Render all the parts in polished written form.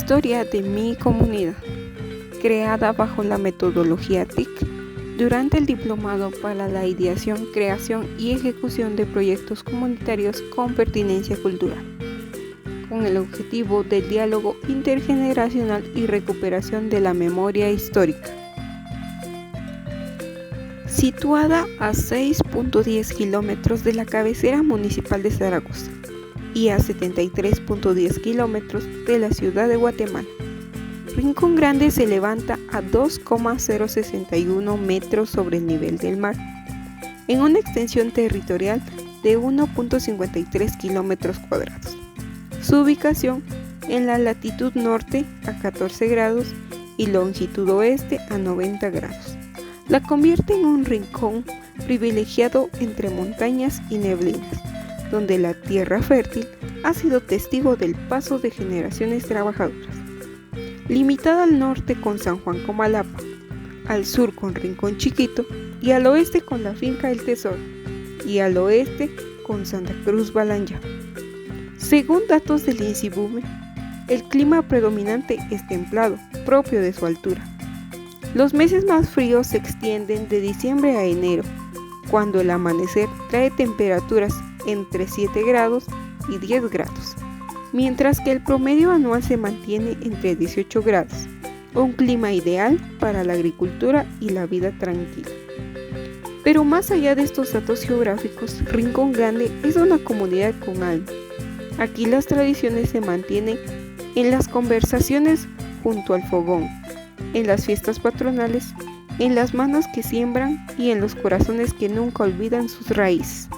Historia de mi comunidad, creada bajo la metodología TIC durante el Diplomado para la Ideación, Creación y Ejecución de Proyectos Comunitarios con Pertinencia Cultural, con el objetivo del diálogo intergeneracional y recuperación de la memoria histórica. Situada a 6.10 kilómetros de la cabecera municipal de Zaragoza y a 73.10 kilómetros de la ciudad de Guatemala, Rincón Grande se levanta a 2,061 metros sobre el nivel del mar, en una extensión territorial de 1.53 kilómetros cuadrados. Su ubicación en la latitud norte a 14 grados y longitud oeste a 90 grados la convierte en un rincón privilegiado entre montañas y neblinas, donde la tierra fértil ha sido testigo del paso de generaciones trabajadoras. Limitada al norte con San Juan Comalapa, al sur con Rincón Chiquito y al oeste con la finca El Tesoro y al oeste con Santa Cruz Balanyá. Según datos del INSIBUME, el clima predominante es templado, propio de su altura. Los meses más fríos se extienden de diciembre a enero, cuando el amanecer trae temperaturas entre 7 grados y 10 grados, mientras que el promedio anual se mantiene entre 18 grados, un clima ideal para la agricultura y la vida tranquila. Pero más allá de estos datos geográficos, Rincón Grande es una comunidad con alma. Aquí las tradiciones se mantienen en las conversaciones junto al fogón, en las fiestas patronales, en las manos que siembran y en los corazones que nunca olvidan sus raíces.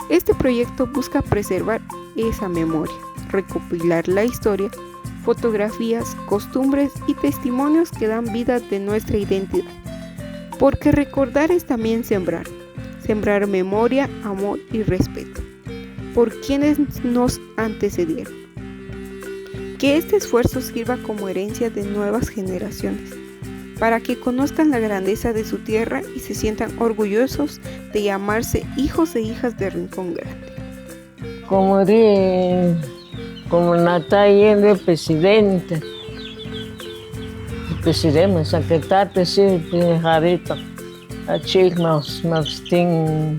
Este proyecto busca preservar esa memoria, recopilar la historia, fotografías, costumbres y testimonios que dan vida de nuestra identidad. Porque recordar es también sembrar memoria, amor y respeto por quienes nos antecedieron. Que este esfuerzo sirva como herencia de nuevas generaciones, para que conozcan la grandeza de su tierra y se sientan orgullosos de llamarse hijos e hijas de Rincón Grande. Como Natalia de presidente, secretario, presidente, Jarita, a Chile, Martín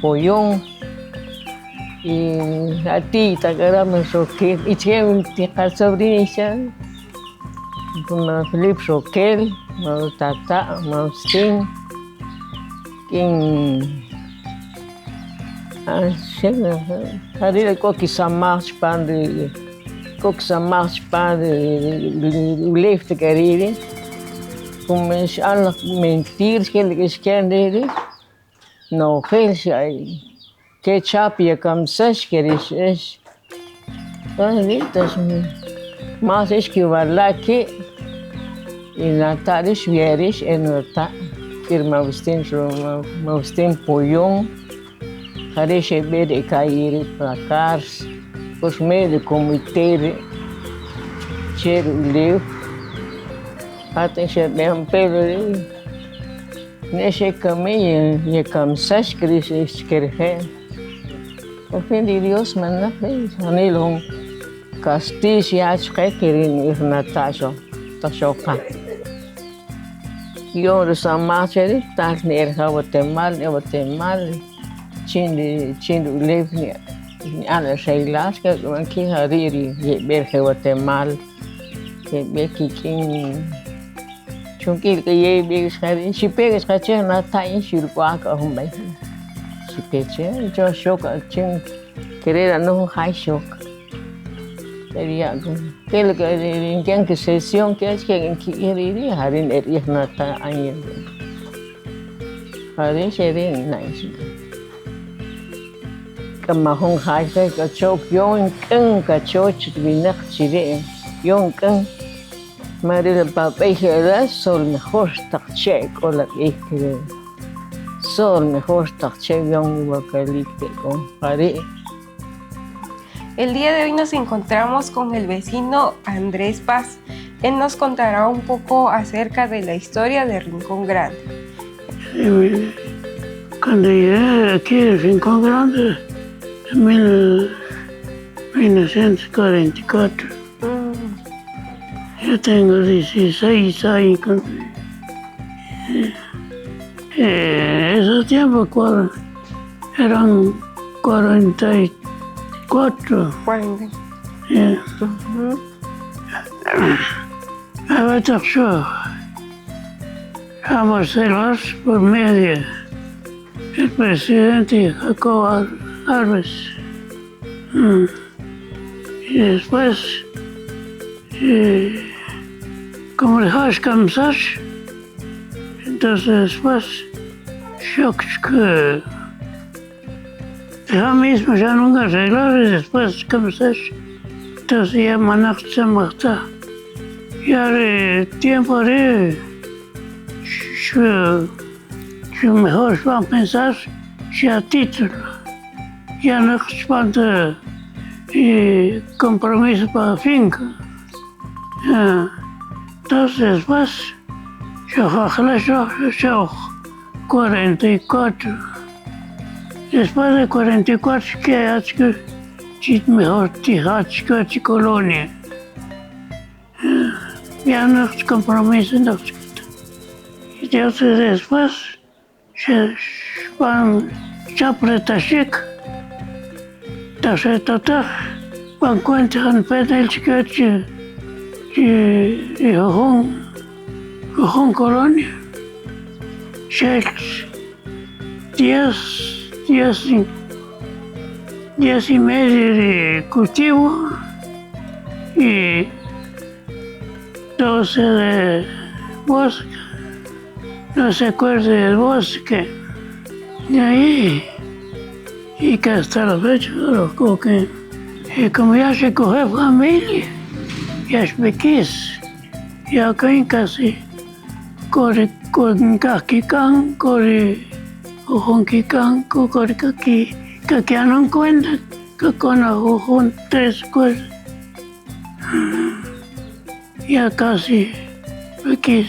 Pollón, y a ti, Tagarama Roquel, y tiene una sobrina, Felipe Roquel, Tata, Martín, quien Harira Coquisa March Pan de Leifte Cariri, como es a las mentiras que le esconden, no hay que chapia camsas que es más es que va que en Natalia Vieres en Nota firma Maustin Pollón, Hareche de cair para cars, os meios de comité, cheiro leu, até chegar um pelo nesse caminho e cansas que eles escrevem. O fim de Deus manda fez, anelão, castis e acho que querem ir na taxa, tá chocado. E onde são mais eles tá nerva Guatemala, Chindo levne ala shailas que aqui hariri berge Guatemala que beki king chunki que ye beki shari si pegas kache na tain shirqua ka humbai si peche jo shoka chin querer no hay shock sería que en que sesión que es que en que hariri harin na ta año harin sherin nice mà không khai cái chỗ yon cưng cái chỗ chỉ vì nát chỉ để yon cưng mà đây là bà bây giờ là sol mejor tắc chế có là cái sol mejor tắc chế yon và cái lịch để con phải. El día de hoy nos encontramos con el vecino Andrés Paz. Él nos contará un poco acerca de la historia de Rincón Grande. Cuando llegué aquí a Rincón Grande, en 1944, Yo tengo 16 años. Esos tiempos eran 44. 40. Yeah. Ujú. Ahora yo a Marcelo por medio el presidente Jacobo Alves. Y después, como dejó descansar, entonces después, yo que ya mismo ya nunca arreglar y después descansar. Entonces ya mañana se mata. Ya de tiempo de yo mejor van a pensar ya título. Ya no responde compromiso para la finca. Entonces pues yo ojalá yo 44. Después de 44 que hace que mejor que colonia. Ya no es compromiso, no. Entonces después se van a apretar chic. Entonces total van cuenta en pedal que Jojón Colonia. 10 y medio de cultivo y 12 de bosque. No se acuerda del bosque. Y ahí, y que hasta la fecha, como que, como ya se coge familia, ya es pequeño, ya casi corre con caquican, corre con quican, corre caqui, que no encuentra, que con ojón 3 cosas. Ya casi pequeño.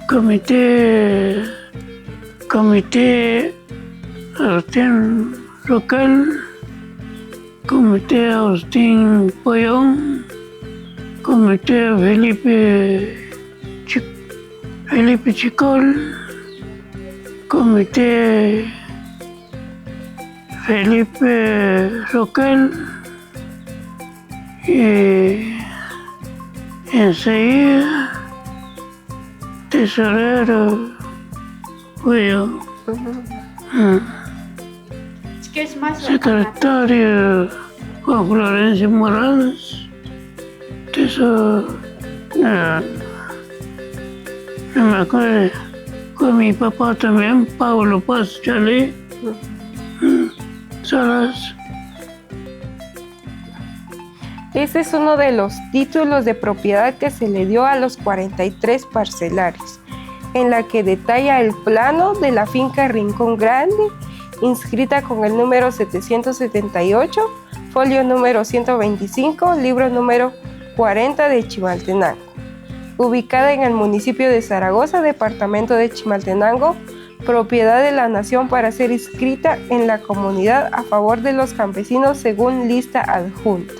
Comité Agustín Rocal, Comité Agustín Pollón, Comité Felipe Chicol, Comité Felipe Rocal y enseguida tesorero fui yo. Secretario Juan Florencio Morales, tesoro, no me acuerdo, con mi papá también, Pablo Paz Chalí, Salas. Este es uno de los títulos de propiedad que se le dio a los 43 parcelarios, en la que detalla el plano de la finca Rincón Grande, inscrita con el número 778, folio número 125, libro número 40 de Chimaltenango, ubicada en el municipio de Zaragoza, departamento de Chimaltenango, propiedad de la nación para ser inscrita en la comunidad a favor de los campesinos según lista adjunta.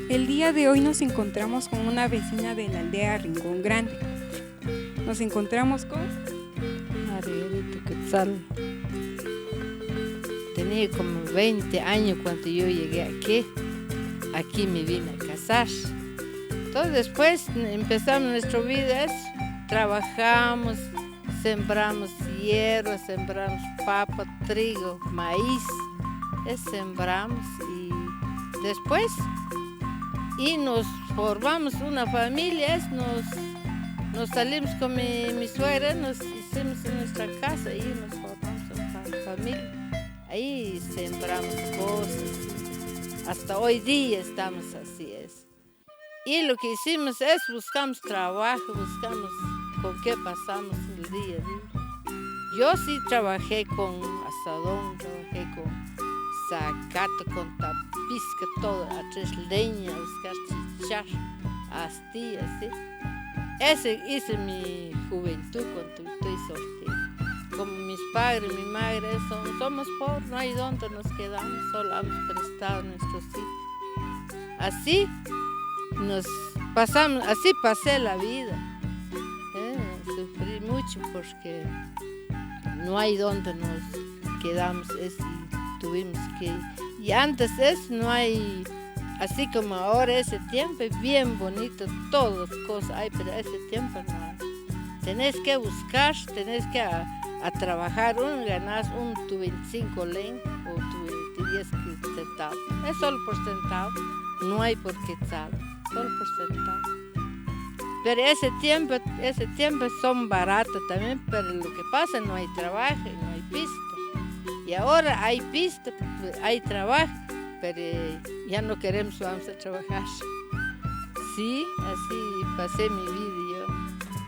El día de hoy nos encontramos con una vecina de la aldea Rincón Grande. Nos encontramos con Margarita Quetzal. Tenía como 20 años cuando yo llegué aquí. Aquí me vine a casar. Entonces después empezamos nuestra vida, trabajamos, sembramos hierro, sembramos papa, trigo, maíz. Sembramos y después nos formamos una familia, nos salimos con mi suegra, nos hicimos en nuestra casa y nos formamos una familia. Ahí sembramos cosas. Hasta hoy día estamos así. Y lo que hicimos es buscamos trabajo, buscamos con qué pasamos el día a día. Yo sí trabajé con asadón, trabajé con zacate, con tapisca, todo, a tres leña, buscar chichar, astillas, ¿sí? Ese hice mi juventud cuando estoy soltera. Como mis padres, mi madre, somos pobres, no hay dónde nos quedamos, solo hemos prestado nuestros hijos. Así nos pasamos, así pasé la vida. Sufrí mucho porque no hay donde nos quedamos, tuvimos que ir. Y antes no hay, así como ahora, ese tiempo es bien bonito, todas las cosas hay, pero ese tiempo no hay. Tenés que buscar, tenés que a trabajar, ganas tu 25 len o tu 10 centavos. Es solo por centavo, no hay por quetzal, solo por centavo. Pero ese tiempo son baratos también, pero lo que pasa no hay trabajo, no hay pista. Y ahora hay pista, hay trabajo, pero ya no queremos, vamos a trabajar. Sí, así pasé mi vida yo.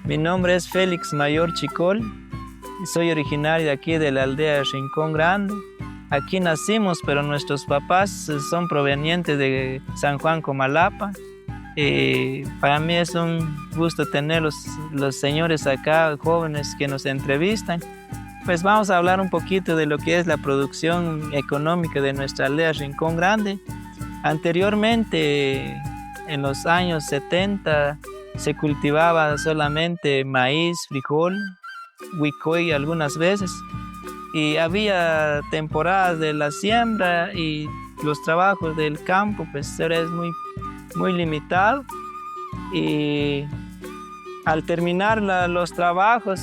Mi nombre es Félix Mayor Chicol y soy originario de aquí de la aldea de Rincón Grande. Aquí nacimos, pero nuestros papás son provenientes de San Juan Comalapa. Para mí es un gusto tener los señores acá, jóvenes que nos entrevistan. Pues vamos a hablar un poquito de lo que es la producción económica de nuestra aldea Rincón Grande. Anteriormente, en los años 70, se cultivaba solamente maíz, frijol, huicoy algunas veces. Y había temporadas de la siembra y los trabajos del campo, pues ahora es muy limitado. Y al terminar los trabajos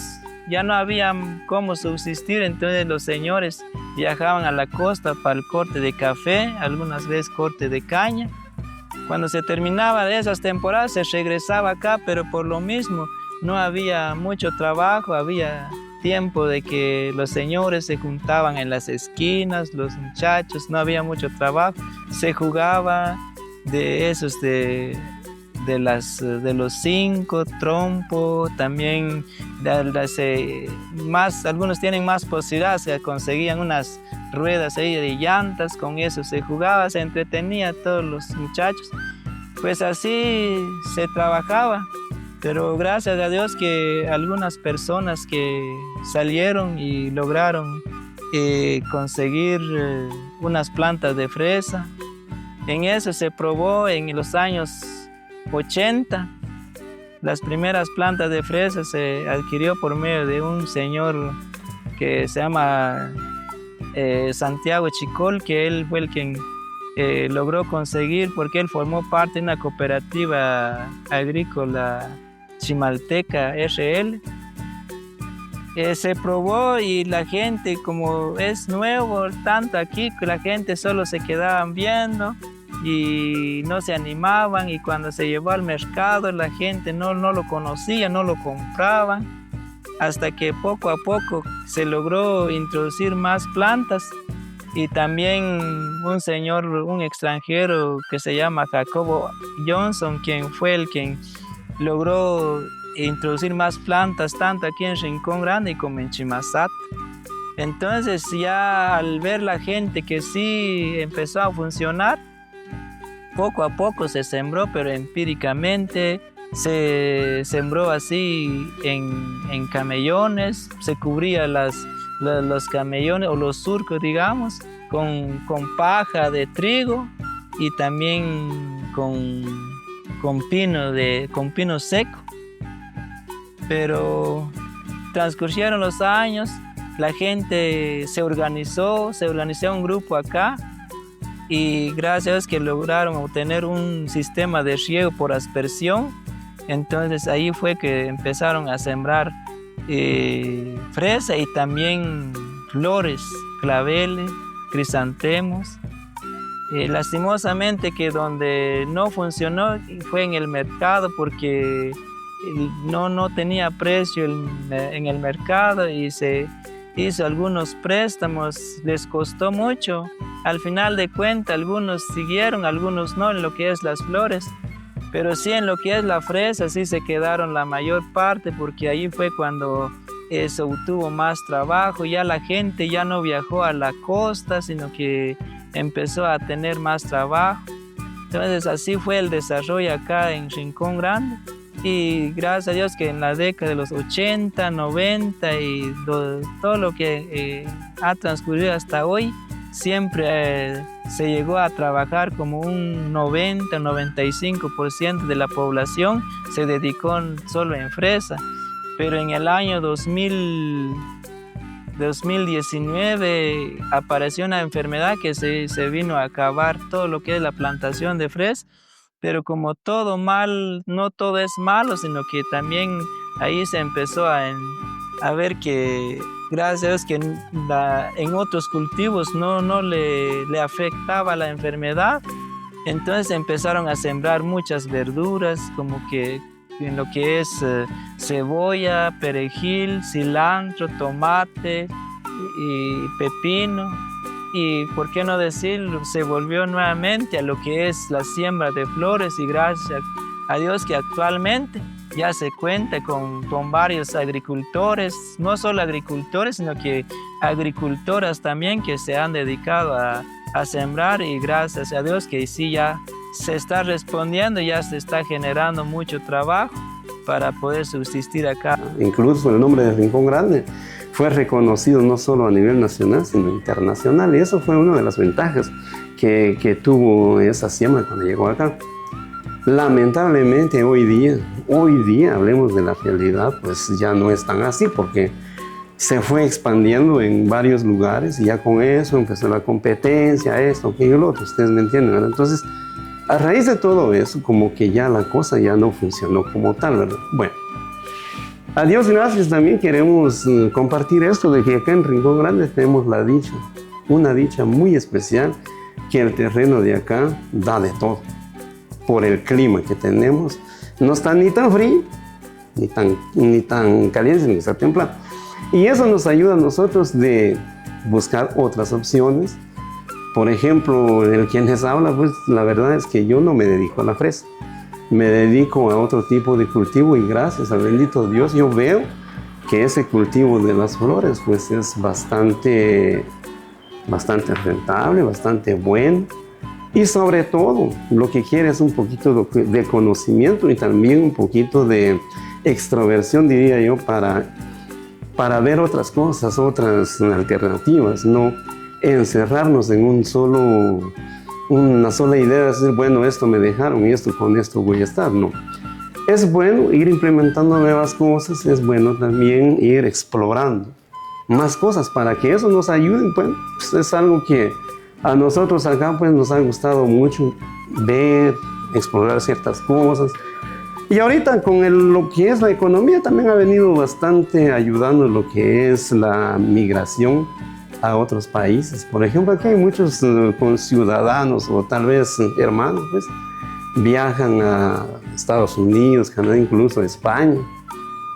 ya no había cómo subsistir, entonces los señores viajaban a la costa para el corte de café, algunas veces corte de caña. Cuando se terminaba de esas temporadas se regresaba acá, pero por lo mismo no había mucho trabajo, había tiempo de que los señores se juntaban en las esquinas, los muchachos, no había mucho trabajo, se jugaba de esos de los 5, trompo, también algunos tienen más posibilidades, se conseguían unas ruedas ahí de llantas, con eso se jugaba, se entretenía a todos los muchachos. Pues así se trabajaba, pero gracias a Dios que algunas personas que salieron y lograron conseguir unas plantas de fresa. En eso se probó en los años 80. Las primeras plantas de fresa se adquirió por medio de un señor que se llama Santiago Chicol, que él fue el quien logró conseguir, porque él formó parte de una cooperativa agrícola chimalteca RL. Se probó y la gente, como es nuevo tanto aquí, que la gente solo se quedaban viendo y no se animaban, y cuando se llevó al mercado la gente no lo conocía, no lo compraban, hasta que poco a poco se logró introducir más plantas. Y también un extranjero que se llama Jacobo Johnson, quien fue el quien logró introducir más plantas tanto aquí en Rincón Grande como en Chimasat. Entonces ya al ver la gente que sí empezó a funcionar, poco a poco se sembró, pero empíricamente se sembró así en camellones, se cubría los camellones o los surcos, digamos, con paja de trigo y también con pino seco. Pero transcurrieron los años, la gente se organizó un grupo acá, y gracias a Dios que lograron obtener un sistema de riego por aspersión. Entonces ahí fue que empezaron a sembrar fresa y también flores, claveles, crisantemos. Lastimosamente que donde no funcionó fue en el mercado, porque no tenía precio en el mercado, y se hizo algunos préstamos, les costó mucho. Al final de cuentas algunos siguieron, algunos no, en lo que es las flores, pero sí en lo que es la fresa sí se quedaron la mayor parte, porque ahí fue cuando se obtuvo más trabajo. Ya la gente ya no viajó a la costa, sino que empezó a tener más trabajo. Entonces así fue el desarrollo acá en Rincón Grande. Y gracias a Dios que en la década de los 80, 90 y todo lo que ha transcurrido hasta hoy, siempre se llegó a trabajar como un 90-95% de la población se dedicó solo en fresa, pero en el año 2019 apareció una enfermedad que se vino a acabar todo lo que es la plantación de fresa, pero como todo mal, no todo es malo, sino que también ahí se empezó a ver que gracias a Dios que en otros cultivos no le afectaba la enfermedad. Entonces empezaron a sembrar muchas verduras, como que en lo que es cebolla, perejil, cilantro, tomate y pepino. Y por qué no decirlo, se volvió nuevamente a lo que es la siembra de flores, y gracias a Dios que actualmente ya se cuenta con varios agricultores, no solo agricultores, sino que agricultoras también que se han dedicado a sembrar, y gracias a Dios que sí ya se está respondiendo, ya se está generando mucho trabajo para poder subsistir acá. Incluso el nombre de Rincón Grande fue reconocido no solo a nivel nacional, sino internacional, y eso fue una de las ventajas que tuvo esa siembra cuando llegó acá. Lamentablemente hoy día, hablemos de la realidad, pues ya no es tan así, porque se fue expandiendo en varios lugares y ya con eso empezó la competencia, esto, aquello, lo otro, ustedes me entienden, ¿verdad? Entonces, a raíz de todo eso, como que ya la cosa ya no funcionó como tal, ¿verdad? Bueno, a Dios gracias también queremos compartir esto de que acá en Rincón Grande tenemos la dicha, una dicha muy especial, que el terreno de acá da de todo. Por el clima que tenemos, no está ni tan frío, ni tan caliente, ni está templado. Y eso nos ayuda a nosotros de buscar otras opciones. Por ejemplo, el quien les habla, pues la verdad es que yo no me dedico a la fresa. Me dedico a otro tipo de cultivo, y gracias al bendito Dios yo veo que ese cultivo de las flores pues es bastante rentable, bastante bueno. Y sobre todo, lo que quiere es un poquito de conocimiento y también un poquito de extroversión, diría yo, para ver otras cosas, otras alternativas, no encerrarnos en una sola idea de decir, bueno, esto me dejaron y con esto voy a estar, no. Es bueno ir implementando nuevas cosas, es bueno también ir explorando más cosas para que eso nos ayude, pues es algo que a nosotros acá pues nos ha gustado mucho ver, explorar ciertas cosas. Y ahorita con lo que es la economía también ha venido bastante ayudando lo que es la migración a otros países. Por ejemplo, aquí hay muchos conciudadanos o tal vez hermanos, pues, viajan a Estados Unidos, Canadá, incluso a España.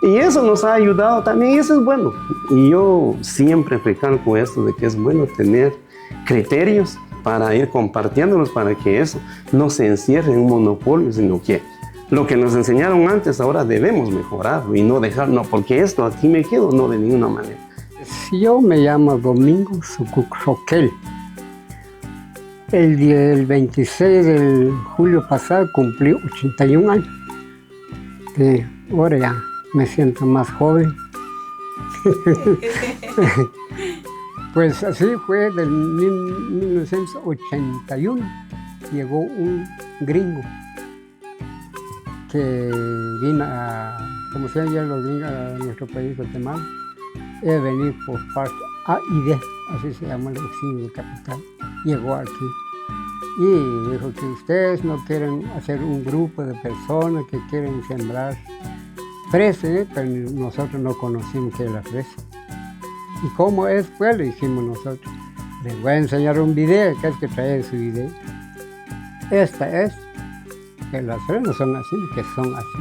Y eso nos ha ayudado también, y eso es bueno. Y yo siempre recalco esto de que es bueno tener criterios para ir compartiéndolos, para que eso no se encierre en un monopolio, sino que lo que nos enseñaron antes ahora debemos mejorarlo y no dejar, no, porque esto aquí me quedo, no, de ninguna manera. Yo me llamo Domingo Sucuc-Roquel. El 26 de julio pasado cumplí 81 años. Ahora ya me siento más joven. Pues así fue del 1981. Llegó un gringo que vino como se llama los gringos a nuestro país, Guatemala. Venir por parte AID, así se llama el exilio capital. Llegó aquí y dijo que ustedes no quieren hacer un grupo de personas que quieren sembrar fresa, pero nosotros no conocimos qué es la fresa. ¿Y cómo es? Pues lo hicimos nosotros. Les voy a enseñar un video, que es que trae su video. Esta es, que las fresas no son así, que son así.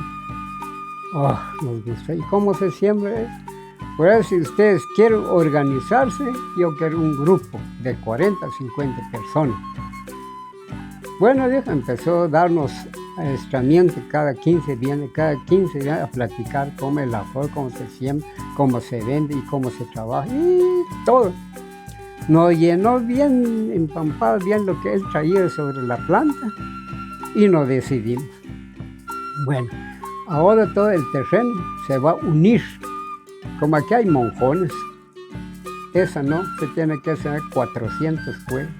Oh, nos gusta. ¿Y cómo se siembra? Pues si ustedes quieren organizarse, yo quiero un grupo de 40 o 50 personas. Bueno, dijo, empezó a darnos adiestramiento cada 15 días a platicar cómo es la flor, cómo se siembra, cómo se vende y cómo se trabaja y todo. Nos llenó bien, empampado bien lo que él traía sobre la planta y nos decidimos. Bueno, ahora todo el terreno se va a unir. Como aquí hay monjones, esa no, se tiene que hacer 400 pueblos.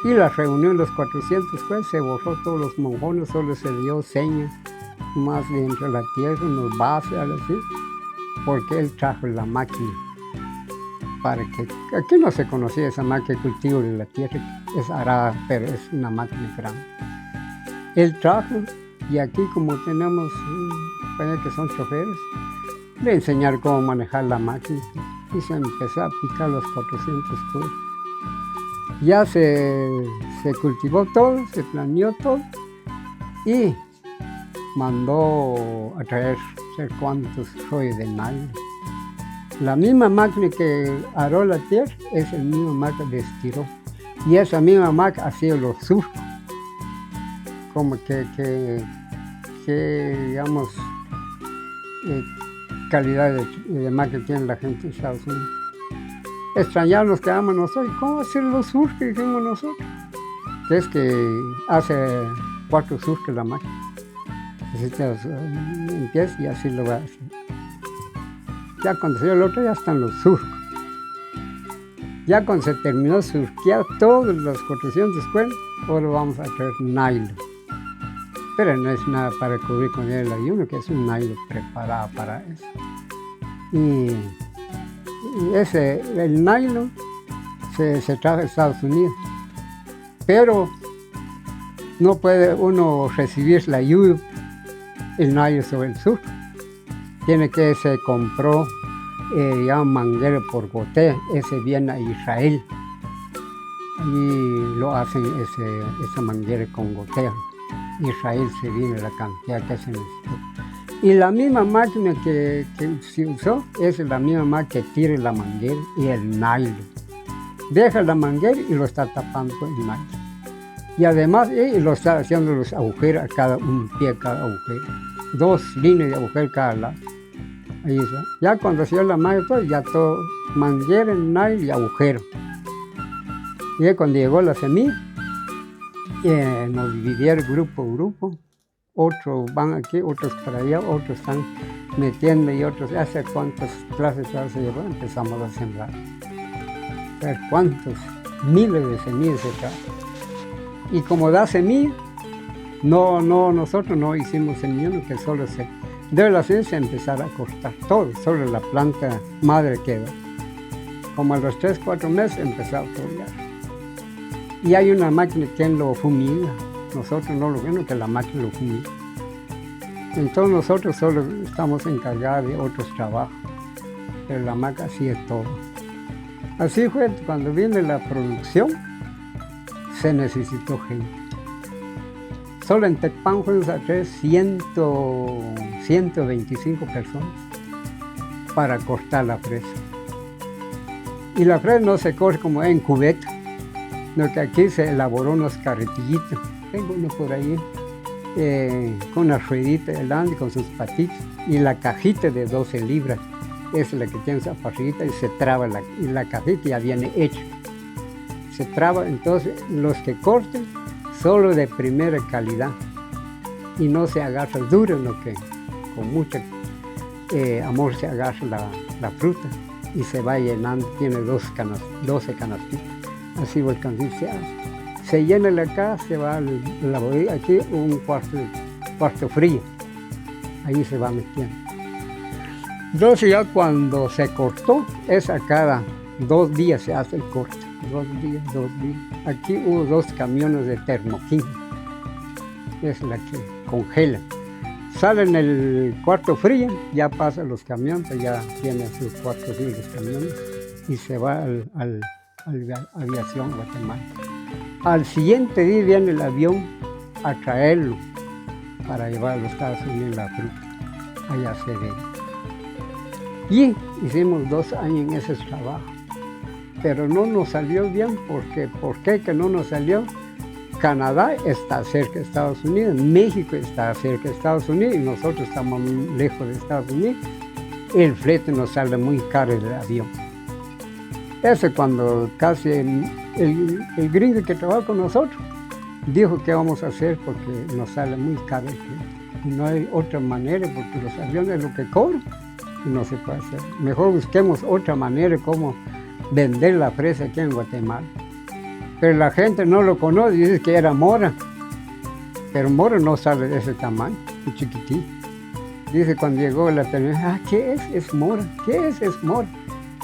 Y la reunión de los 400 pues se borró todos los monjones, solo se dio señas más dentro de la tierra, unos bases, algo así, porque él trajo la máquina. Para que, aquí no se conocía esa máquina de cultivo de la tierra, es arada, pero es una máquina grande. Él trajo, y aquí como tenemos que son choferes, le enseñaron cómo manejar la máquina y se empezó a picar los 400 curos. Ya se cultivó todo, se planeó todo y mandó a traer no sé cuántos rollos de nylon. La misma máquina que aró la tierra es la misma máquina que estiró. Y esa misma máquina hacía los surcos. Como que digamos, calidad de máquina tiene la gente de Estados Unidos. Extrañar nos quedamos nosotros. ¿Cómo hacer los surcos? Dijimos nosotros. Que es que hace 4 surcos la máquina. Entonces empieza y así lo va a hacer. Ya cuando se dio el otro ya están los surcos. Ya cuando se terminó de surquear todos los 400 cuernos, ahora vamos a traer nylon. Pero no es nada para cubrir con el ayuno, que es un nylon preparado para eso. Y el nylon se trajo a Estados Unidos. Pero no puede uno recibir la lluvia, el nylon sobre el surco. Tiene que se compró manguera por goteo, ese viene a Israel. Allí lo hacen esa manguera con goteo. Israel se viene la cantidad que se necesita. Y la misma máquina que se usó es la misma máquina que tira la manguera y el nylon. Deja la manguera y lo está tapando con el nylon. Y además lo está haciendo los agujeros a un pie a cada agujero. 2 líneas de agujero cada lado. Ahí está. Ya cuando se dio la máquina, ya todo, manguera, nylon y agujero. Y cuando llegó la semilla, nos dividieron grupo. Otros van aquí, otros para allá, otros están metiendo y otros, hace cuántas clases se llevó, empezamos a sembrar. A ver cuántos miles de semillas se traen. Y como da semilla, nosotros no hicimos semilla, que solo de la semilla se empezara a cortar todo, solo la planta madre quedó. Como a los 3-4 meses empezó a florear. Y hay una máquina que lo fumiga. Nosotros no lo vemos, que la máquina lo fumiga. Entonces nosotros solo estamos encargados de otros trabajos. Pero la máquina sí es todo. Así fue, cuando viene la producción, se necesitó gente. Solo en Tecpan fuimos a traer 125 personas para cortar la fresa. Y la fresa no se corta como en cubeta, sino que aquí se elaboró unos carretillitos. Tengo uno por ahí con una ruedita delante, con sus patitas, y la cajita de 12 libras. Esa es la que tiene esa parrillita y se traba y la cajita ya viene hecha. Se traba, entonces los que corten solo de primera calidad y no se agarra duro, sino que con mucho amor se agarra la fruta y se va llenando, tiene 12 canastitas. Así volcancito se hace. Se llena la casa, se va a la bodega, aquí un cuarto frío, ahí se va metiendo. Entonces ya cuando se cortó, es a cada 2 días se hace el corte, 2 días. Aquí hubo 2 camiones de termoquín, es la que congela. Sale en el cuarto frío, ya pasan los camiones, ya tienen sus cuartos fríos los camiones y se va a la aviación Guatemala. Al siguiente día viene el avión a traerlo para llevar a los Estados Unidos la fruta. Allá se ve. Y hicimos 2 años en ese trabajo. Pero no nos salió bien, porque ¿por qué que no nos salió? Canadá está cerca de Estados Unidos, México está cerca de Estados Unidos y nosotros estamos muy lejos de Estados Unidos. El flete nos sale muy caro del avión. Eso cuando casi el gringo que trabaja con nosotros dijo que vamos a hacer porque nos sale muy caro el flete. Y no hay otra manera porque los aviones lo que cobran y no se puede hacer. Mejor busquemos otra manera como vender la fresa aquí en Guatemala. pero la gente no lo conoce, dice que era mora. Pero mora no sale de ese tamaño, muy chiquitito. Dice cuando llegó la televisión, ¿qué es? Es mora. ¿Qué es? Es mora.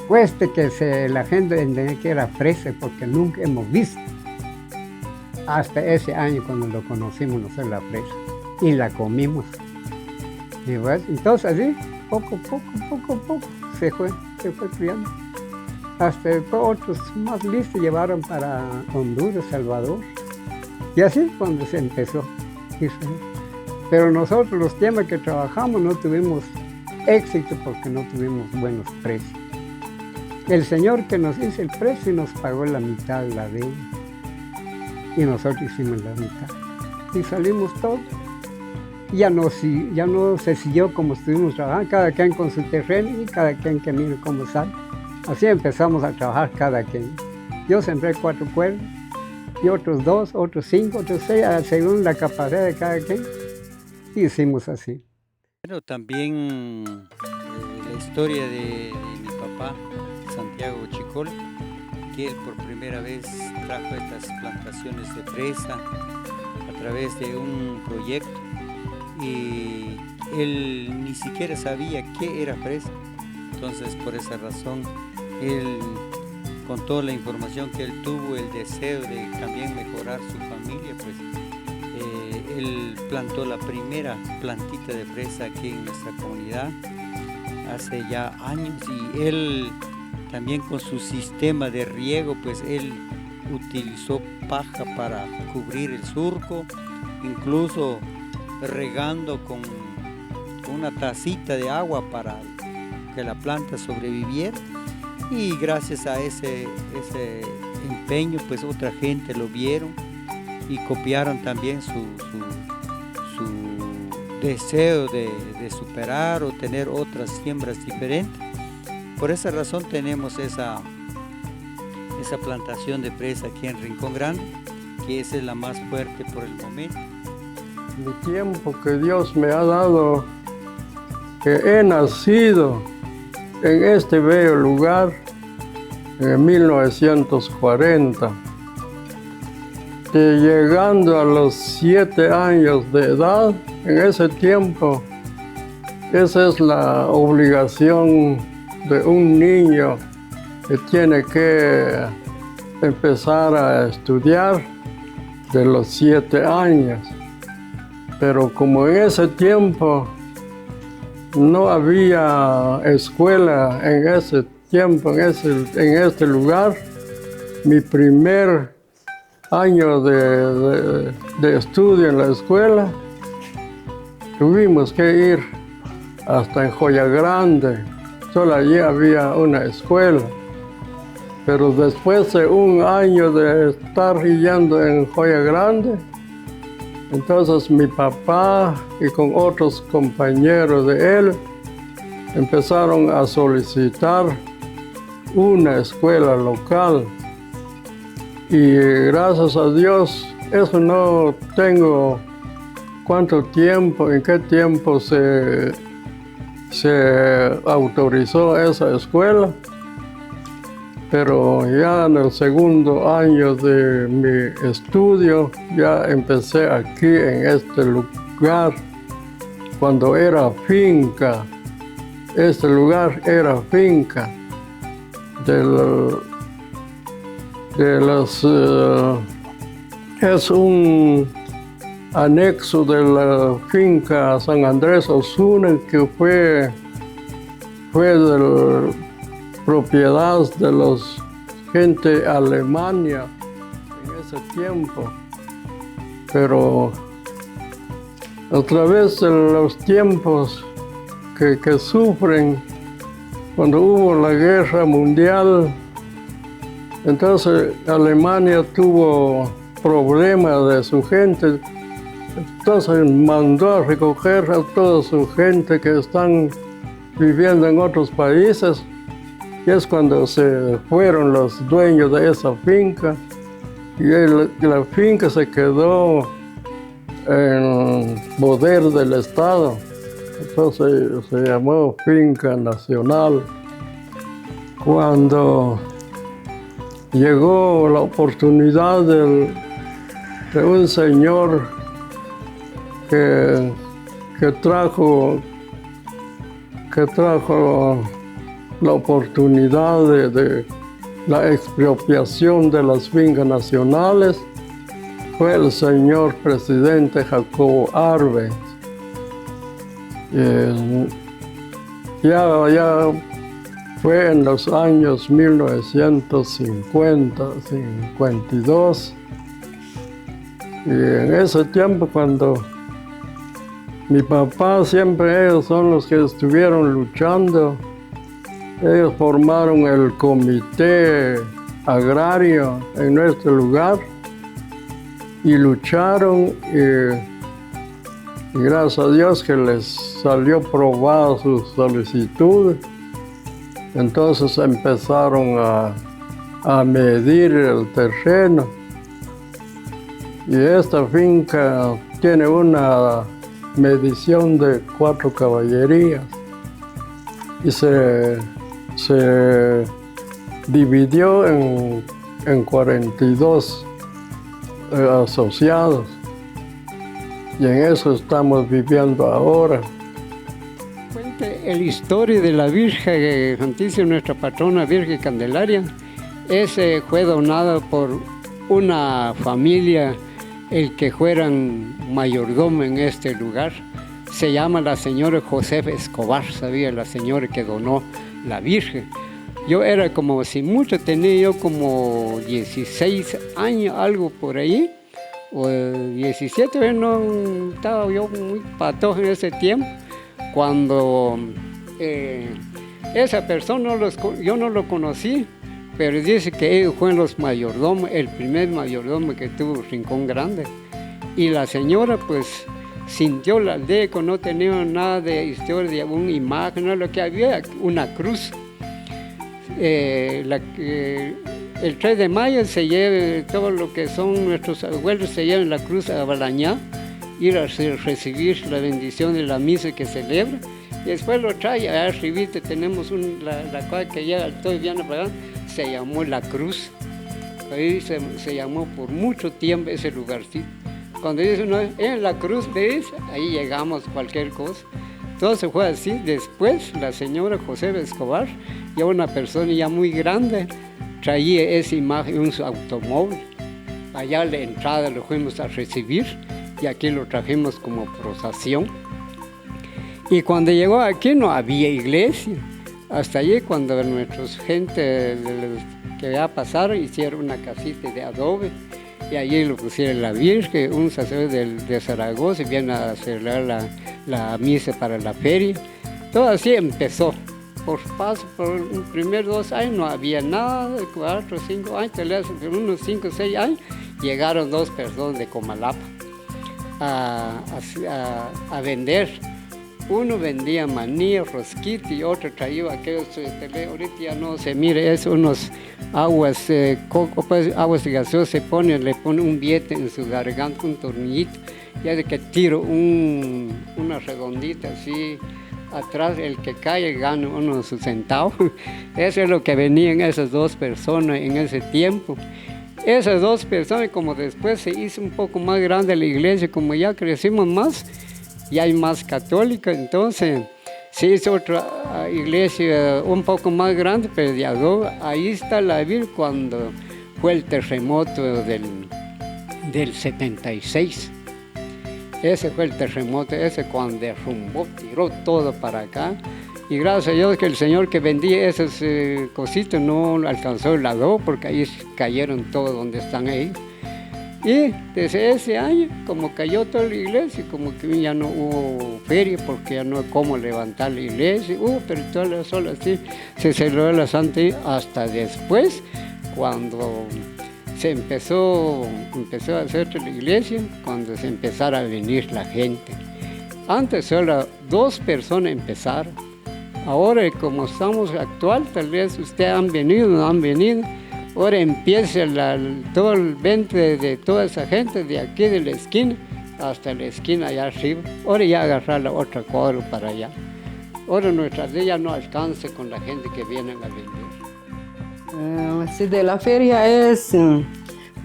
Cueste que la gente entendía que era fresa porque nunca hemos visto. Hasta ese año cuando lo conocimos nosotros la fresa y la comimos. Y pues, entonces así, poco a poco se fue criando. Hasta otros más listos llevaron para Honduras, Salvador. Y así cuando se empezó. Pero nosotros los temas que trabajamos no tuvimos éxito porque no tuvimos buenos precios. El señor que nos hizo el precio nos pagó la mitad de la deuda. Y nosotros hicimos la mitad. Y salimos todos. Ya no se siguió como estuvimos trabajando, cada quien con su terreno y cada quien que mire cómo sale. Así empezamos a trabajar cada quien. Yo sembré 4 pueblos, y otros 2, otros 5, otros 6, según la capacidad de cada quien. Y hicimos así. Pero también la historia de mi papá, Santiago Chicol, que él por primera vez trajo estas plantaciones de fresa a través de un proyecto y él ni siquiera sabía qué era fresa. Entonces por esa razón él, con toda la información que él tuvo, el deseo de también mejorar su familia, pues él plantó la primera plantita de fresa aquí en nuestra comunidad hace ya años, y él también con su sistema de riego, pues él utilizó paja para cubrir el surco, incluso regando con una tacita de agua para que la planta sobreviviera. Y gracias a ese empeño, pues otra gente lo vieron y copiaron también su deseo de superar o tener otras siembras diferentes. Por esa razón tenemos esa plantación de fresa aquí en Rincón Grande, que esa es la más fuerte por el momento. Mi tiempo que Dios me ha dado, que he nacido en este bello lugar en 1940, que llegando a los 7 años de edad, en ese tiempo, esa es la obligación de un niño que tiene que empezar a estudiar de los 7 años. Pero como en ese tiempo no había escuela en ese tiempo, en este lugar, mi primer año de estudio en la escuela, tuvimos que ir hasta en Joya Grande. Solo allí había una escuela. Pero después de un año de estar yendo en Joya Grande, entonces mi papá y con otros compañeros de él empezaron a solicitar una escuela local. Y gracias a Dios, eso no tengo cuánto tiempo, en qué tiempo se autorizó esa escuela. Pero ya en el segundo año de mi estudio, ya empecé aquí en este lugar, cuando era finca. Este lugar era finca es un anexo de la finca San Andrés Osuna, que fue de propiedad de los gente de Alemania en ese tiempo. Pero a través de los tiempos que sufren, cuando hubo la guerra mundial, entonces Alemania tuvo problemas de su gente, entonces mandó a recoger a toda su gente que están viviendo en otros países, y es cuando se fueron los dueños de esa finca, y la finca se quedó en poder del Estado. Entonces se llamó Finca Nacional. Cuando llegó la oportunidad de un señor que trajo la oportunidad de la expropiación de las fincas nacionales. Fue el señor presidente Jacobo Arbenz. Ya fue en los años 1950, 52. Y en ese tiempo, cuando mi papá, siempre ellos son los que estuvieron luchando, ellos formaron el comité agrario en nuestro lugar y lucharon, y gracias a Dios que les salió probada su solicitud. Entonces empezaron a medir el terreno, y esta finca tiene una medición de 4 caballerías y se dividió en 42 asociados, y en eso estamos viviendo ahora. Cuente la historia de la Virgen Santísima, nuestra patrona Virgen Candelaria. Ese fue donado por una familia, el que fueran mayordomo en este lugar. Se llama la señora Josefa Escobar, sabía, la señora que donó la Virgen. Yo era como, si mucho, tenía yo como 16 años, algo por ahí, o 17, no estaba yo muy patojo en ese tiempo, cuando esa persona yo no lo conocí, pero dice que ellos fueron los mayordomos, el primer mayordomo que tuvo Rincón Grande. Y la señora pues sintió la aldea, que no tenía nada de historia, de una imagen, no, lo que había, una cruz. El 3 de mayo se lleva todo lo que son nuestros abuelos, se llevan la cruz a Balañá, ir a recibir la bendición de la misa que celebra, y después lo trae a arribita. Tenemos la cual que llega todo bien para acá, se llamó La Cruz. Ahí se llamó por mucho tiempo ese lugarcito. Cuando dice uno, en La Cruz, ¿ves? Ahí llegamos cualquier cosa. Entonces fue así. Después la señora Josefa Escobar, ya una persona ya muy grande, traía esa imagen en su automóvil. Allá a la entrada lo fuimos a recibir, y aquí lo trajimos como procesión. Y cuando llegó aquí no había iglesia. Hasta allí, cuando nuestros gente que ya pasaron, hicieron una casita de adobe, y allí lo pusieron la Virgen. Un sacerdote de Zaragoza viene a celebrar la misa para la feria. Todo así empezó. Por paso, por los primeros 2 años no había nada, 4 o 5 años, por unos 5 o 6 años, llegaron 2 personas de Comalapa a vender. Uno vendía maní, rosquita, y otro traía aquellos, ahorita ya no se mire, es unos aguas, pues, aguas de gaseosa, le pone un billete en su garganta, un tornillito, ya de que tiro una redondita así atrás, el que cae gana unos centavos. Eso es lo que venían esas 2 personas en ese tiempo. Esas 2 personas, como después se hizo un poco más grande la iglesia, como ya crecimos más, y hay más católica, entonces se hizo otra iglesia un poco más grande, pero de adobe. Ahí está la Virgen cuando fue el terremoto del 76. Ese fue el terremoto, ese cuando derrumbó, tiró todo para acá. Y gracias a Dios que el Señor que vendía esas cositas no alcanzó el adobe, porque ahí cayeron todos donde están ahí. Y desde ese año, como cayó toda la iglesia, como que ya no hubo feria, porque ya no hay cómo levantar la iglesia, pero toda sola así se celebró la Santa hasta después, cuando se empezó a hacer la iglesia, cuando se empezara a venir la gente. Antes solo 2 personas empezaron. Ahora, como estamos actual, tal vez ustedes han venido, no han venido. Ahora empieza todo el vente de toda esa gente de aquí de la esquina hasta la esquina allá arriba. Ahora ya agarrar la otra cuadra para allá. Ahora nuestra ley ya no alcanza con la gente que viene a vender. Sí, de la feria es,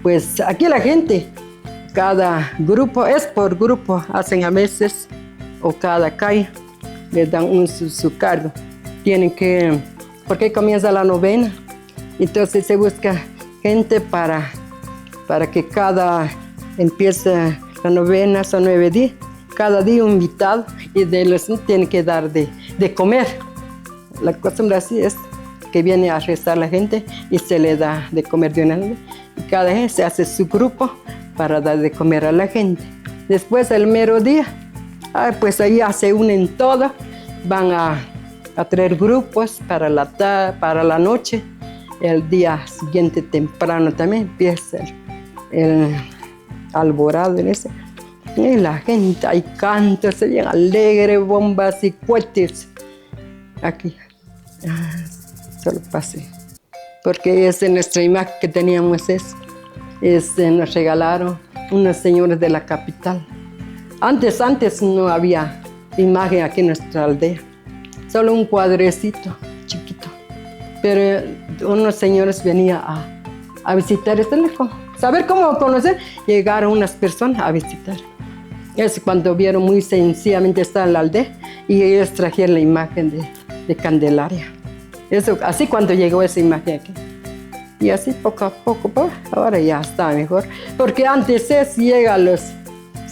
pues aquí la gente, cada grupo, es por grupo, hacen a veces, o cada calle, les dan su cargo. Tienen que, porque comienza la novena, entonces se busca gente para que empiece la novena, son 9 días, cada día un invitado, y de los tienen que dar de comer. La costumbre así es, que viene a rezar la gente y se le da de comer de una vez. Y cada vez se hace su grupo para dar de comer a la gente. Después, el mero día, pues ahí se unen todos, van a traer grupos para la noche. El día siguiente temprano también empieza el alborado en ese. Y la gente ahí canta, se bien alegre, bombas y cohetes. Aquí. Solo pasé. Porque es nuestra imagen que teníamos nos regalaron unos señores de la capital. Antes no había imagen aquí en nuestra aldea. Solo un cuadrecito chiquito. Pero unos señores venían a visitar saber cómo conocer. Llegaron unas personas a visitar. Es cuando vieron muy sencillamente estar en la aldea y ellos trajeron la imagen de Candelaria. Eso, así cuando llegó esa imagen aquí. Y así poco a poco, ahora ya está mejor. Porque antes llega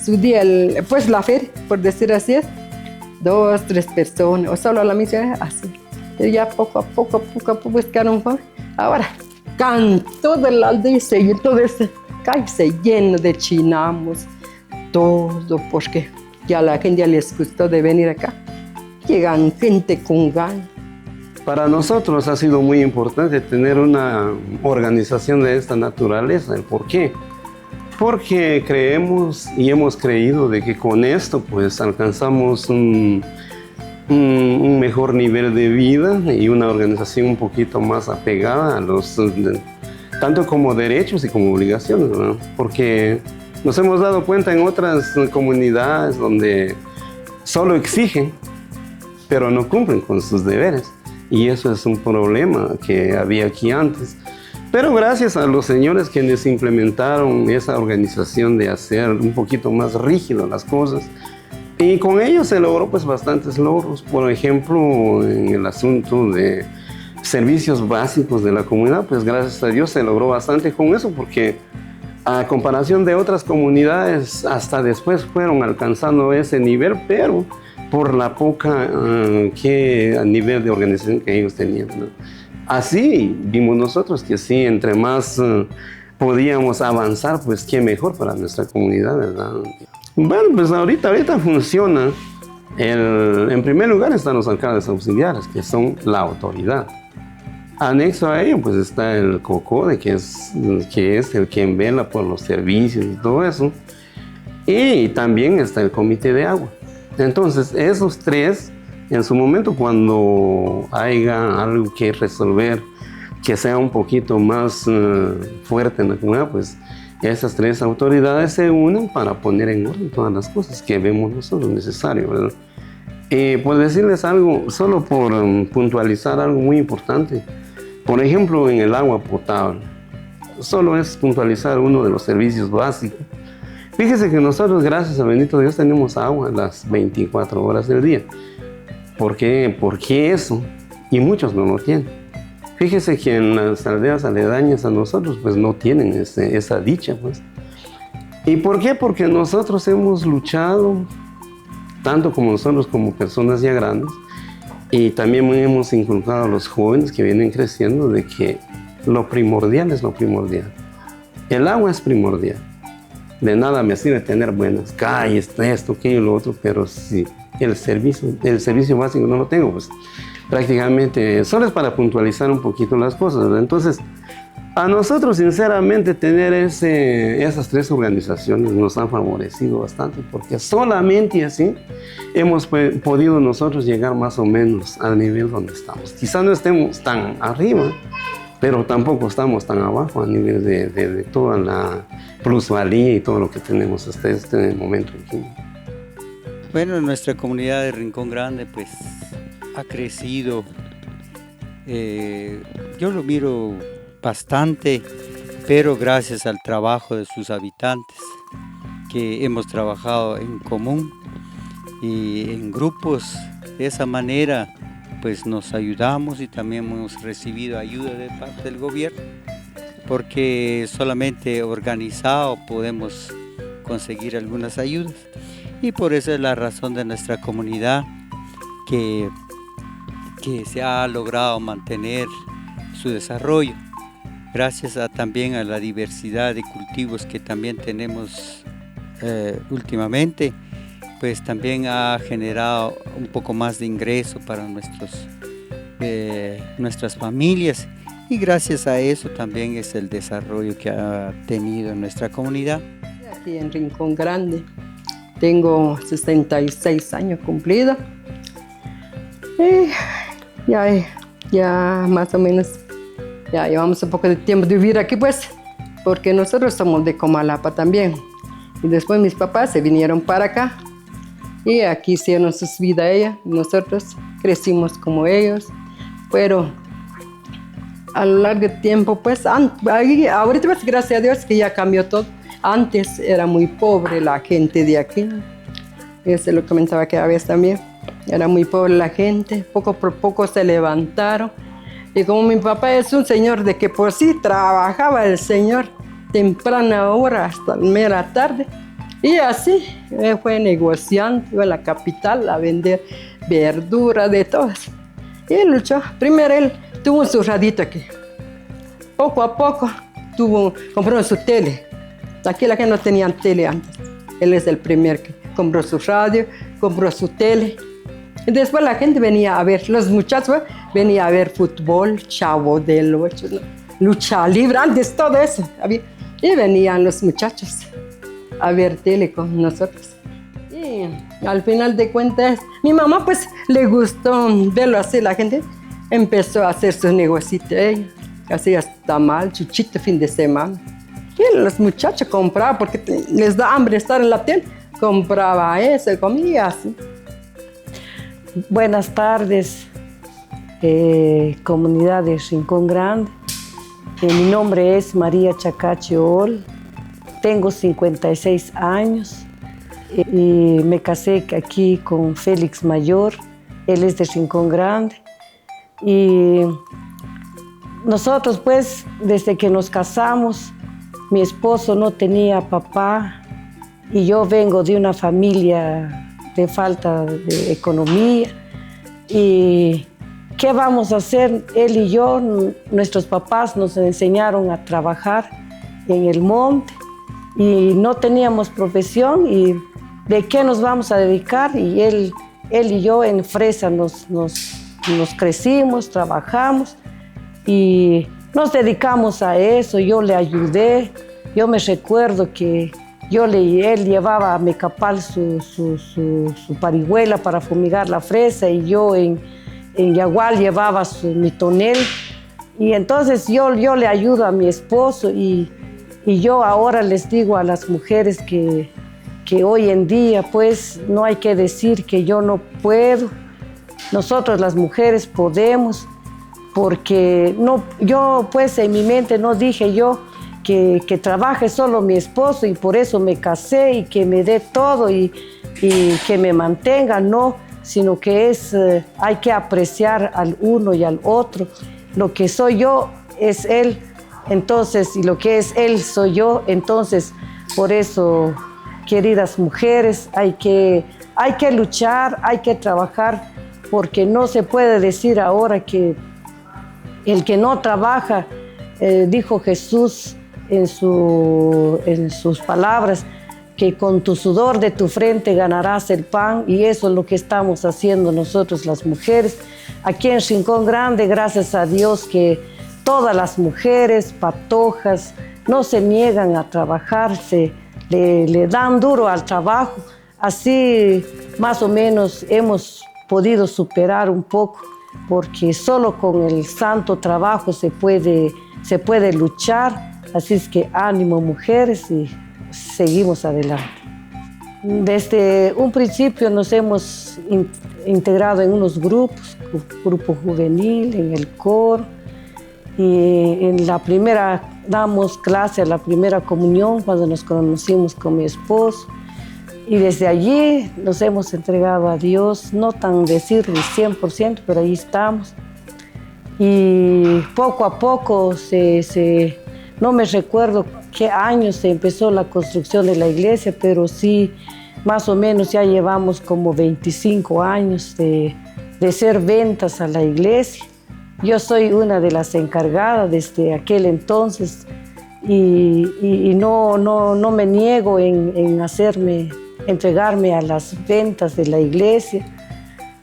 su día, pues la feria, por decir así es, 2, 3 personas, o solo la misión, así. Y ya poco a poco buscaron. Ahora, todo el aldea y todo ese calle se llena de chinamos, todo, porque ya la gente ya les gustó de venir acá. Llegan gente con ganas. Para nosotros ha sido muy importante tener una organización de esta naturaleza. ¿Por qué? Porque creemos y hemos creído de que con esto pues alcanzamos un mejor nivel de vida y una organización un poquito más apegada a tanto como derechos y como obligaciones, ¿no? Porque nos hemos dado cuenta en otras comunidades donde solo exigen, pero no cumplen con sus deberes. Y eso es un problema que había aquí antes. Pero gracias a los señores quienes implementaron esa organización de hacer un poquito más rígido las cosas, y con ello se logró pues bastantes logros. Por ejemplo, en el asunto de servicios básicos de la comunidad, pues gracias a Dios se logró bastante con eso, porque a comparación de otras comunidades, hasta después fueron alcanzando ese nivel, pero por la poca nivel de organización que ellos tenían, ¿no? Así vimos nosotros que sí, entre más podíamos avanzar, pues qué mejor para nuestra comunidad, ¿verdad? Bueno, pues ahorita funciona. En primer lugar están los alcaldes auxiliares, que son la autoridad. Anexo a ello, pues está el COCODE, que es el quien vela por los servicios y todo eso. Y también está el comité de agua. Entonces, esos tres, en su momento, cuando haya algo que resolver, que sea un poquito más fuerte en la comunidad, pues esas tres autoridades se unen para poner en orden todas las cosas que vemos nosotros necesarias, ¿verdad? Por decirles algo, solo por puntualizar algo muy importante, por ejemplo, en el agua potable, solo es puntualizar uno de los servicios básicos. Fíjese que nosotros, gracias a bendito Dios, tenemos agua las 24 horas del día. ¿Por qué? Porque eso, y muchos no lo tienen. Fíjese que en las aldeas aledañas a nosotros, pues no tienen esa dicha, pues. ¿Y por qué? Porque nosotros hemos luchado, tanto como nosotros como personas ya grandes, y también hemos inculcado a los jóvenes que vienen creciendo de que lo primordial es lo primordial. El agua es primordial. De nada me sirve tener buenas calles, esto, aquello, lo otro, pero si el servicio básico no lo tengo, pues prácticamente solo es para puntualizar un poquito las cosas, ¿verdad? Entonces, a nosotros, sinceramente, tener esas tres organizaciones nos han favorecido bastante, porque solamente así hemos podido nosotros llegar más o menos al nivel donde estamos. Quizás no estemos tan arriba, pero tampoco estamos tan abajo a nivel de toda la plusvalía y todo lo que tenemos hasta este momento aquí. Bueno, nuestra comunidad de Rincón Grande pues ha crecido Yo lo miro bastante, pero gracias al trabajo de sus habitantes, que hemos trabajado en común y en grupos. De esa manera pues nos ayudamos y también hemos recibido ayuda de parte del gobierno, porque solamente organizado podemos conseguir algunas ayudas, y por eso es la razón de nuestra comunidad que se ha logrado mantener su desarrollo, gracias también a la diversidad de cultivos que también tenemos últimamente. Pues también ha generado un poco más de ingreso para nuestras familias, y gracias a eso también es el desarrollo que ha tenido en nuestra comunidad. Aquí en Rincón Grande tengo 66 años cumplidos. Ya más o menos ya llevamos un poco de tiempo de vivir aquí, pues, porque nosotros somos de Comalapa también. Y después mis papás se vinieron para acá y aquí hicieron sus vidas ellas. Nosotros crecimos como ellos, pero a lo largo del tiempo, pues, ahorita pues, gracias a Dios que ya cambió todo. Antes era muy pobre la gente de aquí. Eso lo comentaba aquella vez también. Era muy pobre la gente, poco por poco se levantaron. Y como mi papá es un señor de que por sí trabajaba el señor temprana hora hasta mera tarde, y así fue negociando, iba a la capital a vender verdura de todas. Y luchó. Primero él tuvo su radito aquí. Poco a poco compró su tele. Aquí la gente no tenía tele antes. Él es el primer que compró su radio, compró su tele. Y después la gente venía a ver, los muchachos venían a ver fútbol, Chavo del Ocho, lucha libre, antes todo eso había. Y venían los muchachos a ver tele con nosotros. Y al final de cuentas, mi mamá pues le gustó verlo así, la gente empezó a hacer sus negocios. Ella hacía tamal, chuchito fin de semana. Y los muchachos compraban porque les da hambre estar en la tienda. Compraba eso, comía así. Buenas tardes, comunidad de Rincón Grande. Mi nombre es María Chacache Ol, tengo 56 años y me casé aquí con Félix Mayor, él es de Rincón Grande. Y nosotros pues, desde que nos casamos, mi esposo no tenía papá y yo vengo de una familia de falta de economía. ¿Y qué vamos a hacer? Él y yo, nuestros papás nos enseñaron a trabajar en el monte y no teníamos profesión, y ¿de qué nos vamos a dedicar? Y él y yo en Fresa nos crecimos, trabajamos y nos dedicamos a eso. Yo le ayudé. Yo me recuerdo que él llevaba a Mecapal su parihuela para fumigar la fresa, y yo en Yagual llevaba mi tonel. Y entonces yo le ayudo a mi esposo, y yo ahora les digo a las mujeres que hoy en día pues no hay que decir que yo no puedo. Nosotros las mujeres podemos, porque yo pues en mi mente no dije yo que trabaje solo mi esposo y por eso me casé y que me dé todo y que me mantenga, no, sino que hay que apreciar al uno y al otro. Lo que soy yo es él, entonces, y lo que es él soy yo. Entonces, por eso, queridas mujeres, hay que luchar, hay que trabajar, porque no se puede decir ahora que el que no trabaja, dijo Jesús en sus palabras, que con tu sudor de tu frente ganarás el pan, y eso es lo que estamos haciendo nosotros las mujeres. Aquí en Rincón Grande, gracias a Dios que todas las mujeres patojas no se niegan a trabajar, le dan duro al trabajo. Así más o menos hemos podido superar un poco, porque solo con el santo trabajo se puede luchar. Así es que ánimo, mujeres, y seguimos adelante. Desde un principio nos hemos integrado en unos grupos, grupo juvenil, en el coro, y en la primera, damos clase a la primera comunión cuando nos conocimos con mi esposo, y desde allí nos hemos entregado a Dios, no tan decirlo 100%, pero ahí estamos. Y poco a poco, no me recuerdo qué año se empezó la construcción de la iglesia, pero sí, más o menos ya llevamos como 25 años de hacer ventas a la iglesia. Yo soy una de las encargadas desde aquel entonces y no me niego en entregarme a las ventas de la iglesia.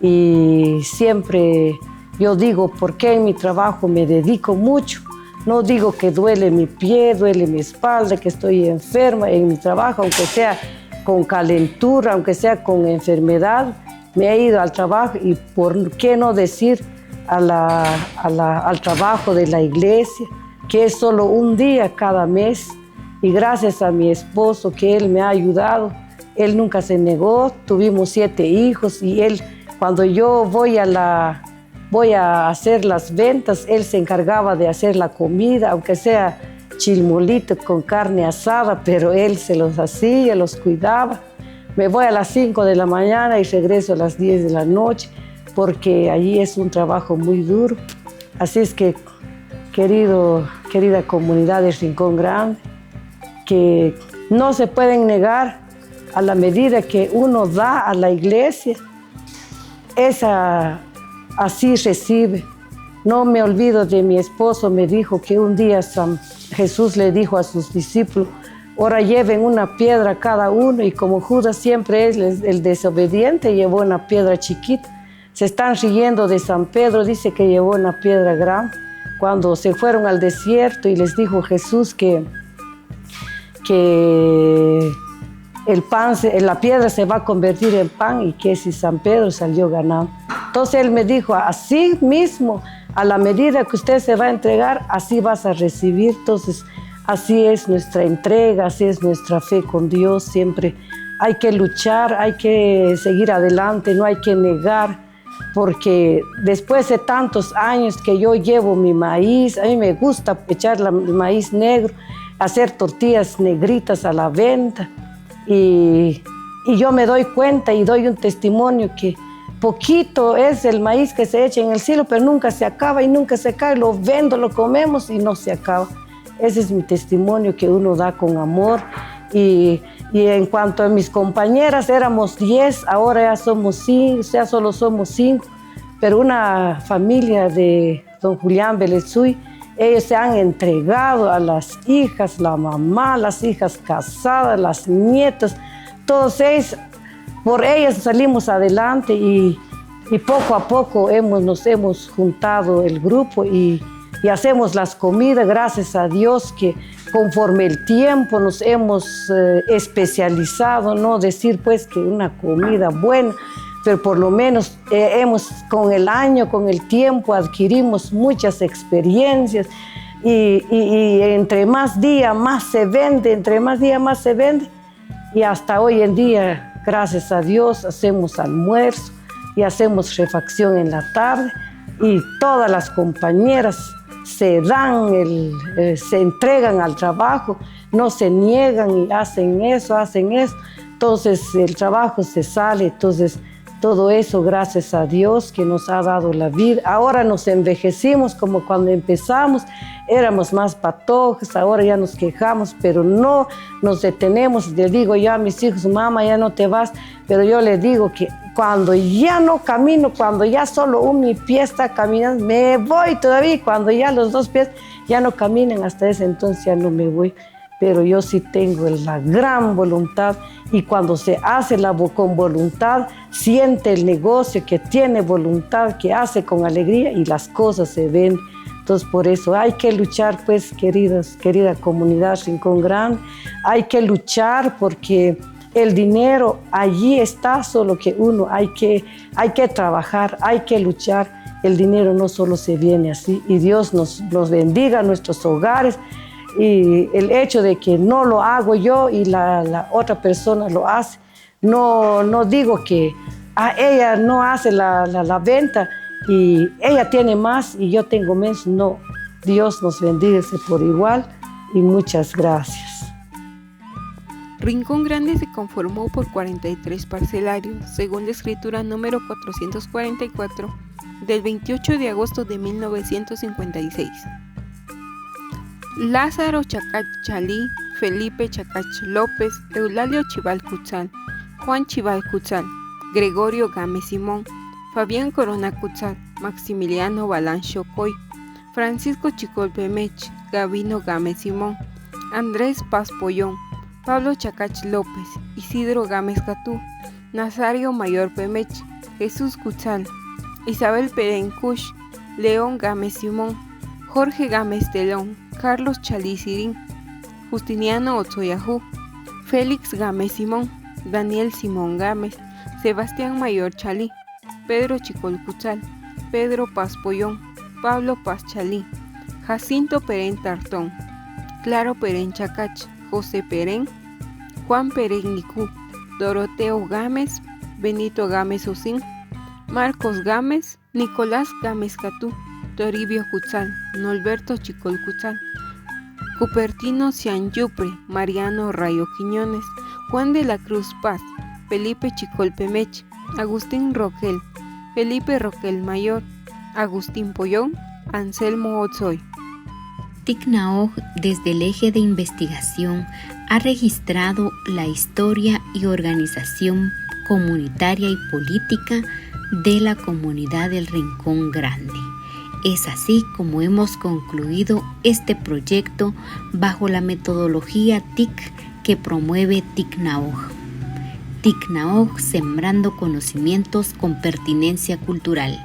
Y siempre yo digo, ¿por qué en mi trabajo me dedico mucho? No digo que duele mi pie, duele mi espalda, que estoy enferma en mi trabajo, aunque sea con calentura, aunque sea con enfermedad, me he ido al trabajo y por qué no decir al trabajo de la iglesia, que es solo un día cada mes, y gracias a mi esposo que él me ha ayudado, él nunca se negó, tuvimos 7 hijos y él, cuando yo voy a hacer las ventas, él se encargaba de hacer la comida, aunque sea chilmolito con carne asada, pero él se los hacía, los cuidaba. Me voy a las 5 de la mañana y regreso a las 10 de la noche, porque allí es un trabajo muy duro. Así es que, querida comunidad de Rincón Grande, que no se pueden negar a la medida que uno da a la iglesia, así recibe. No me olvido de mi esposo, me dijo que un día Jesús le dijo a sus discípulos, ahora lleven una piedra cada uno, y como Judas siempre es el desobediente, llevó una piedra chiquita. Se están riendo de San Pedro, dice que llevó una piedra grande. Cuando se fueron al desierto y les dijo Jesús que la piedra se va a convertir en pan, y que si San Pedro salió ganando. Entonces él me dijo, así mismo, a la medida que usted se va a entregar, así vas a recibir. Entonces, así es nuestra entrega, así es nuestra fe con Dios. Siempre hay que luchar, hay que seguir adelante, no hay que negar, porque después de tantos años que yo llevo mi maíz, a mí me gusta echar el maíz negro, hacer tortillas negritas a la venta, y yo me doy cuenta y doy un testimonio que poquito es el maíz que se echa en el cielo, pero nunca se acaba y nunca se cae. Lo vendo, lo comemos y no se acaba. Ese es mi testimonio que uno da con amor. Y en cuanto a mis compañeras, éramos 10, ahora ya somos 5, ya solo somos 5. Pero una familia de don Julián Belezuy, ellos se han entregado a las hijas, la mamá, las hijas casadas, las nietas, todos ellos. Por ellas salimos adelante y poco a poco nos hemos juntado el grupo y hacemos las comidas, gracias a Dios que conforme el tiempo nos hemos especializado, no decir pues que una comida buena, pero por lo menos con el año, con el tiempo adquirimos muchas experiencias y entre más día más se vende, entre más día más se vende, y hasta hoy en día, gracias a Dios, hacemos almuerzo y hacemos refacción en la tarde, y todas las compañeras se entregan al trabajo, no se niegan y hacen eso. Entonces el trabajo se sale. Entonces todo eso gracias a Dios que nos ha dado la vida. Ahora nos envejecimos como cuando empezamos, éramos más patojos, ahora ya nos quejamos, pero no nos detenemos. Le digo yo a mis hijos, mamá, ya no te vas, pero yo les digo que cuando ya no camino, cuando ya solo mi pie está caminando, me voy todavía, cuando ya los 2 pies ya no caminen, hasta ese entonces ya no me voy. Pero yo sí tengo la gran voluntad, y cuando se hace con voluntad, siente el negocio que tiene voluntad, que hace con alegría, y las cosas se ven. Entonces por eso hay que luchar, pues, querida comunidad Rincón Grande, hay que luchar porque el dinero allí está, solo que uno hay que trabajar, hay que luchar. El dinero no solo se viene así, y Dios nos bendiga nuestros hogares. Y el hecho de que no lo hago yo y la otra persona lo hace, no digo que ella no hace la venta y ella tiene más y yo tengo menos. No, Dios nos bendice por igual y muchas gracias. Rincón Grande se conformó por 43 parcelarios, según la escritura número 444 del 28 de agosto de 1956. Lázaro Chacach Chalí, Felipe Chacach López, Eulalio Chival Cutzal, Juan Chival Cutzal, Gregorio Gámez Simón, Fabián Corona Cutzal, Maximiliano Balán Chocoy, Francisco Chicol Pemech, Gavino Gámez Simón, Andrés Paz Pollón, Pablo Chacach López, Isidro Gámez Catú, Nazario Mayor Pemech, Jesús Cutzal, Isabel Perén Cush, León Gámez Simón, Jorge Gámez Telón, Carlos Chalí Sirín, Justiniano Otzoyajú, Félix Gámez Simón, Daniel Simón Gámez, Sebastián Mayor Chalí, Pedro Chicol Cutzal, Pedro Paz Pollón, Pablo Paz Chalí, Jacinto Perén Tartón, Claro Perén Chacach, José Perén, Juan Perén Nicú, Doroteo Gámez, Benito Gámez Ocín, Marcos Gámez, Nicolás Gámez Catú, Toribio Cutzal, Norberto Chicol Cutzal, Cupertino Cianyupre, Mariano Rayo Quiñones, Juan de la Cruz Paz, Felipe Chicol Pemech, Agustín Roquel, Felipe Roquel Mayor, Agustín Pollón, Anselmo Otzoy. TIC-NAOJ, desde el eje de investigación, ha registrado la historia y organización comunitaria y política de la comunidad del Rincón Grande. Es así como hemos concluido este proyecto bajo la metodología TIC que promueve TIC-NAOJ. TIC-NAOJ, sembrando conocimientos con pertinencia cultural.